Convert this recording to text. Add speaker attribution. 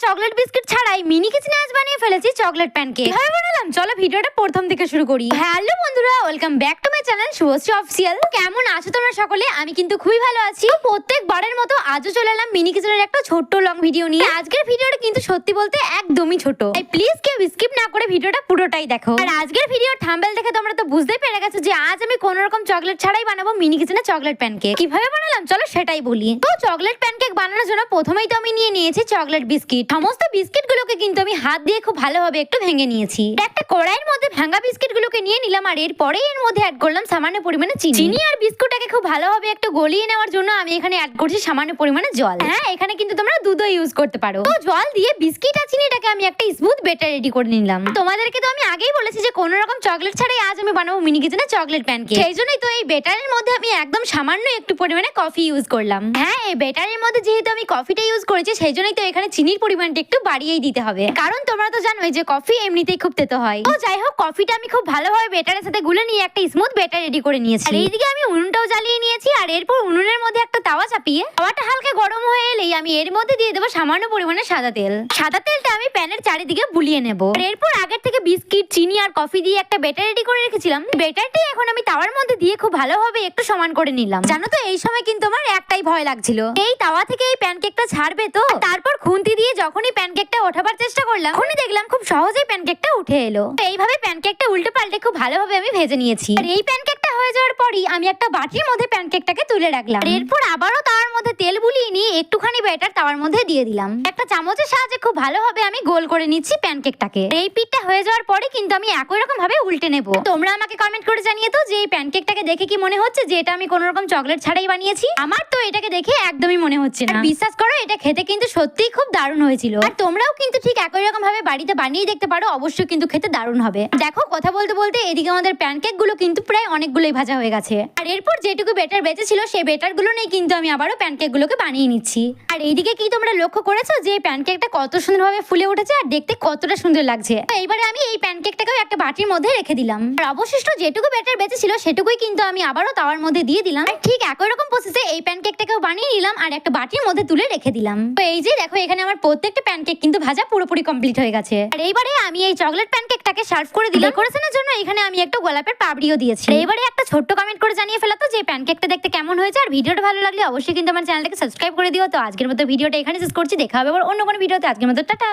Speaker 1: Chocolate biscuit ছাড়াই mini কিচেনে আজ বানিয়ে ফেলেছি চকলেট প্যানকেক। কিভাবে বানালাম চলো ভিডিওটা প্রথম থেকে শুরু করি। হ্যালো বন্ধুরা, welcome back to my channel Subhashree official. কেমন আছো তোমরা সকলে? আমি কিন্তু খুবই ভালো আছি। প্রত্যেকবারের মতো আজও চলে এলাম মিনি কিচেনের একটা ছোট্ট লং ভিডিও নিয়ে। আজকের ভিডিওটা কিন্তু সত্যি বলতে একদমই ছোট, তাই প্লিজ কেউ স্কিপ না করে ভিডিওটা পুরোটাই দেখো। আর আজকের ভিডিওর থাম্বনেল দেখে তোমরা তো বুঝতেই পেরে গেছো যে আজ আমি কোনো রকম চকলেট ছাড়াই বানাবো মিনি কিচেনে চকলেট প্যানকেক। কিভাবে বানালাম চলো সেটাই বলি। তো চকলেট প্যানকেক বানানোর জন্য প্রথমেই তো আমি নিয়ে নিয়েছি চকলেট বিস্কিট। সমস্ত বিস্কিট গুলোকে কিন্তু আমি হাত দিয়ে খুব ভালোভাবে একটু ভেঙে নিয়েছি। একটা কড়াইয়ের মধ্যে ভাঙা বিস্কিট গুলোকে নিয়ে নিলাম, আর এরপরে এর মধ্যে অ্যাড করলাম সামান্য পরিমাণে চিনি। আর বিস্কুটটাকে খুব ভালোভাবে একটু গলিয়ে নেওয়ার জন্য আমি এখানে অ্যাড করছি সামান্য পরিমাণে জল। হ্যাঁ, এখানে কিন্তু তোমরা দুধও ইউজ করতে পারো। তো জল দিয়ে বিস্কিট আর চিনিটাকে আমি একটা স্মুথ ব্যাটার রেডি করে নিলাম। তোমাদেরকে তো আমি আগেই বলেছি যে কোনো রকম চকলেট ছাড়াই আজ আমি বানাবো মিনি কিচেনে চকলেট প্যানকেক। সেই জন্যই তো এই ব্যাটারের মধ্যে আমি একদম সামান্য একটু পরিমাণে কফি ইউজ করলাম। হ্যাঁ, এই ব্যাটারের মধ্যে যেহেতু আমি কফিটা ইউজ করেছি সেই জন্যই তো এখানে চিনির পরিমাণটা একটু বাড়িয়েই দিতে হবে, কারণ তোমরা তো জানোই যে কফি এমনিতেই খুব তেতো হয়। তো যাই হোক, কফিটা আমি খুব ভালোভাবে ব্যাটারের সাথে গুলে নিয়ে একটা স্মুথ ব্যাটার রেডি করে নিয়েছি। আর এইদিকে আমি উনুনটাও জ্বালিয়ে নিয়েছি, আর এরপর উনুনের মধ্যে একটা তাওয়া চাপিয়ে তাওয়াটা হালকা গরম হয়ে এলেই আমি এর মধ্যে দিয়ে দেবো সামান্য পরিমাণে সাদা তেল। সাদা তেলটা আমি প্যানের চারিদিকে বুলিয়ে নেব। আর এরপর আগের থেকে বিস্কিট, চিনি আর কফি দিয়ে একটা ব্যাটার রেডি করে রেখেছিলাম। ব্যাটারটি এখন আমি তাওয়ার মধ্যে দিয়ে খুব ভালোভাবে একটু সমান করে নিলাম। জানো তো এই সময় কিন্তু আমার একটাই ভয় লাগছিল, এই তাওয়া থেকে এই প্যানকেকটা ছাড়বে তো। তারপর খুন্তি দিয়ে যখনই প্যানকেকটা ওঠাবার চেষ্টা করলাম তখনই দেখলাম খুব সহজেই প্যানকেকটা উঠে এলো। এইভাবে প্যানকেকটা উল্টে পাল্টে খুব ভালোভাবে আমি ভেজে নিয়েছি। আর এই প্যানকেকটা হয়ে যাওয়ার পরই আমি একটা বাটির মধ্যে প্যানকেকটাকে তুলে রাখলাম। এরপর আবারও তাওয়ার মধ্যে তেল বুলিয়ে নিয়ে একটুখানি ব্যাটার তাওয়ার মধ্যে দিয়ে দিলাম। একটা চামচের সাহায্যে খুব ভালোভাবে আমি গোল করে নিচ্ছি প্যানকেকটাকে। এই পিঠটা হয়ে যাওয়ার পরে কিন্তু আমি একই রকম ভাবে উল্টে নেব। তোমরা আমাকে কমেন্ট করে জানিয়ে তো যে এই প্যানকেকটাকে দেখে কি মনে হচ্ছে যে এটা আমি কোনো রকম চকলেট ছাড়াই বানিয়েছি। আমার তো এটাকে দেখে একদমই মনে হচ্ছে না। বিশ্বাস করো, এটা খেতে কিন্তু সত্যিই খুব দারুণ হয়েছিল। আর তোমরাও কিন্তু ঠিক একই রকম ভাবে বাড়িতে বানিয়ে দেখতে পারো, অবশ্যই কিন্তু খেতে দারুণ হবে। দেখো, কথা বলতে বলতে এদিকে আমাদের প্যানকেক গুলো কিন্তু প্রায় অনেকগুলোই ভাজা হয়ে গেছে। আর এরপর যেটুকু ব্যাটার বেঁচে ছিল সেই ব্যাটার গুলো নিয়ে কিন্তু আমি আবারও প্যানকেক গুলোকে বানিয়ে নিচ্ছি। আর এইদিকে কি তোমরা লক্ষ্য করেছো যে প্যানকেকটা কত সুন্দরভাবে ফুলে উঠেছে আর দেখতে কতটা সুন্দর লাগছে। এইবারে আমি এই প্যানকেকটাকেও একটা বাটির মধ্যে রেখে দিলাম। আর অবশিষ্ট যেটুকু ব্যাটার বেঁচে ছিল সেটুকুই কিন্তু আমি আবারও তাওয়ার মধ্যে দিয়ে দিলাম। আর ঠিক একই রকম প্রসেসে এই প্যানকেকটাকেও বানিয়ে নিলাম আর একটা বাটির মধ্যে তুলে রেখে দিলাম। তো এই যে দেখো, এখানে আমার প্রত্যেকটা প্যানকেক কিন্তু ভাজা পুরোপুরি কমপ্লিট হয়ে গেছে। আর এইবারে আমি এই চকলেট প্যানকেকটাকে সার্ভ করে দিলাম। ডেকোরেশনের জন্য এখানে আমি একটা গোলাপের পাপড়িও দিয়েছি। এইবারে একটা ছোট্ট কমেন্ট করে জানিয়ে ফেলা তো যে প্যানকেকটা দেখতে কেমন হয়েছে। আর ভিডিওটা ভালো লাগলে অবশ্যই কিন্তু আমার চ্যানেলটাকে সাবস্ক্রাইব করে দিও। তো আজকের মতো ভিডিওটা এখানে শেষ করছি, দেখা হবে আবার অন্য কোনো ভিডিওতে। আজকের মতো টাটা।